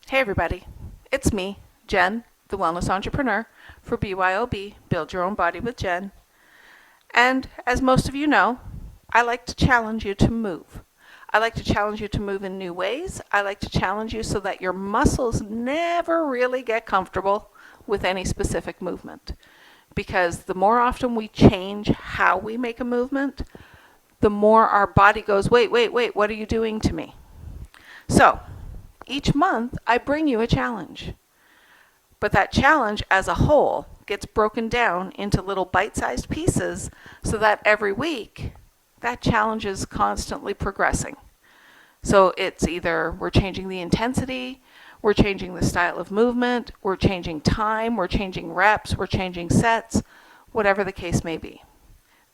Hey everybody, it's me, Jen, the Wellness Entrepreneur for BYOB, Build Your Own Body with Jen. And as most of you know, I like to challenge you to move. I like to challenge you to move in new ways. I like to challenge you so that your muscles never really get comfortable with any specific movement. Because the more often we change how we make a movement, the more our body goes, wait, what are you doing to me? So, each month, I bring you a challenge. But that challenge as a whole gets broken down into little bite-sized pieces so that every week, that challenge is constantly progressing. So it's either we're changing the intensity, we're changing the style of movement, we're changing time, we're changing reps, we're changing sets, whatever the case may be.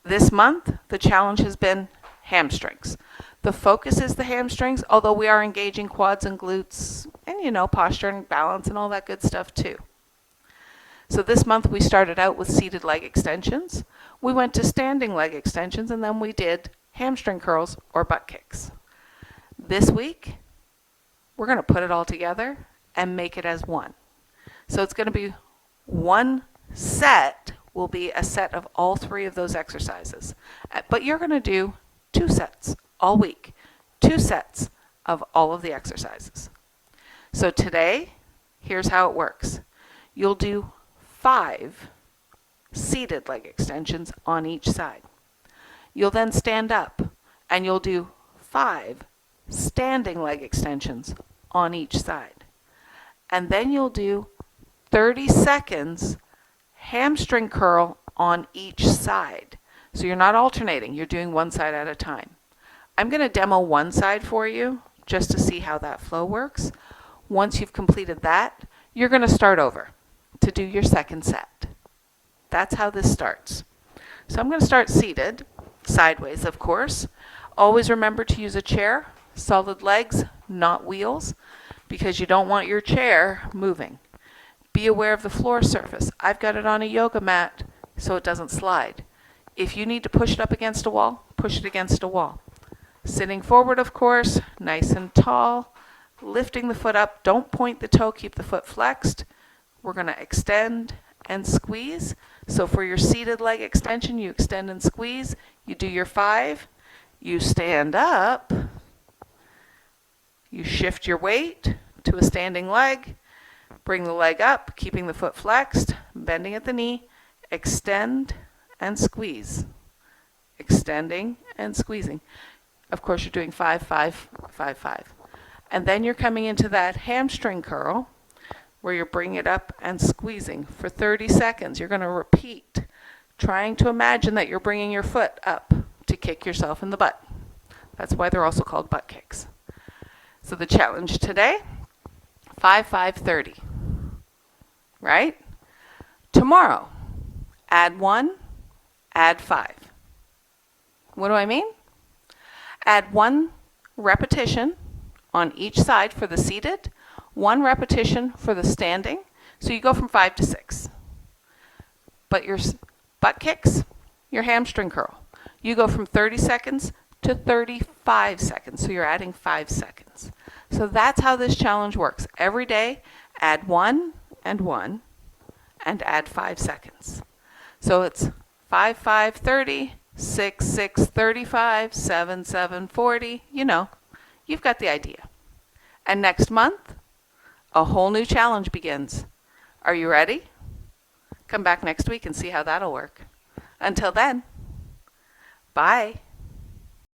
This month, the challenge has been hamstrings. The focus is the hamstrings, although we are engaging quads and glutes and, posture and balance and all that good stuff too. So this month we started out with seated leg extensions. We went to standing leg extensions, and then we did hamstring curls or butt kicks. This week, we're going to put it all together and make it as one. So it's going to be one set will be a set of all three of those exercises. But you're going to do 2 sets all week, 2 sets of all of the exercises. So today, here's how it works. You'll do 5 seated leg extensions on each side. You'll then stand up and you'll do 5 standing leg extensions on each side. And then you'll do 30 seconds hamstring curl on each side. So you're not alternating, you're doing one side at a time. I'm going to demo one side for you just to see how that flow works. Once you've completed that, you're going to start over to do your second set. That's how this starts. So I'm going to start seated, sideways of course. Always remember to use a chair, solid legs, not wheels, because you don't want your chair moving. Be aware of the floor surface. I've got it on a yoga mat so it doesn't slide. If you need to push it up against a wall, push it against a wall. Sitting forward, of course, nice and tall, lifting the foot up. Don't point the toe, keep the foot flexed. We're going to extend and squeeze. So for your seated leg extension, you extend and squeeze. You do your 5. You stand up. You shift your weight to a standing leg. Bring the leg up, keeping the foot flexed, bending at the knee. Extend and squeeze. Extending and squeezing. Of course, you're doing 5, 5, 5, 5. And then you're coming into that hamstring curl where you're bringing it up and squeezing for 30 seconds. You're going to repeat, trying to imagine that you're bringing your foot up to kick yourself in the butt. That's why they're also called butt kicks. So the challenge today, 5, 5, 30. Right? Tomorrow, add 1, add 5. What do I mean? Add 1 repetition on each side for the seated, 1 repetition for the standing. So you go from 5 to 6. But your butt kicks, your hamstring curl, you go from 30 seconds to 35 seconds. So you're adding 5 seconds. So that's how this challenge works. Every day, add 1 and 1 and add 5 seconds. So it's 5, 5, 30, 6, 6, 35, 7, 7, 40. You've got the idea. And next month, a whole new challenge begins. Are you ready? Come back next week and see how that'll work. Until then, bye.